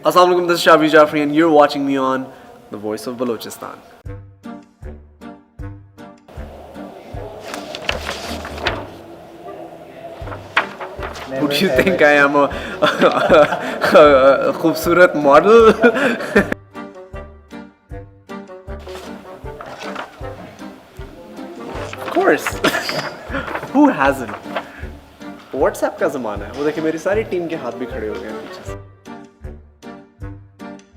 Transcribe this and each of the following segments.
Assalamu alaikum, this is Shahveer Jaffry and you're watching me on The Voice of Balochistan. Who do you think I am? A khoobsurat model? Of course. Who hasn't? WhatsApp का ज़माना है. वो देखिए मेरी सारी team के हाथ भी खड़े हो गए हैं पीछे से.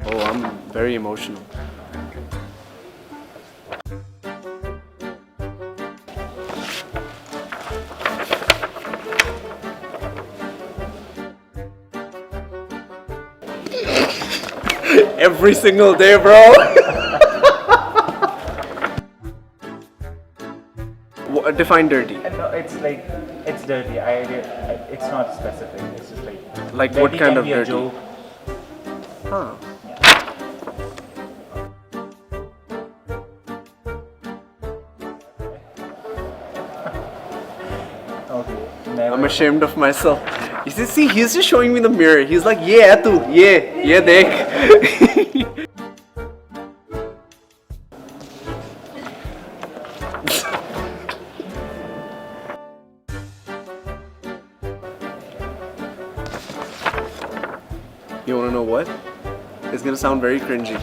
Oh, I'm very emotional. Every single day, bro. Define dirty. No, it's like it's dirty. It's not specific. It's just like What dirty kind can of be a dirty? joke. Huh. Okay. Never. I'm ashamed of myself. You see, he's just showing me the mirror. He's like, yeah, tu, yeah, dekh. You wanna know what? It's gonna sound very cringy.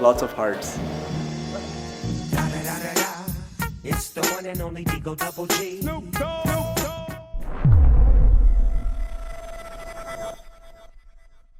Lots of hearts. It's the one and only Digo Double G.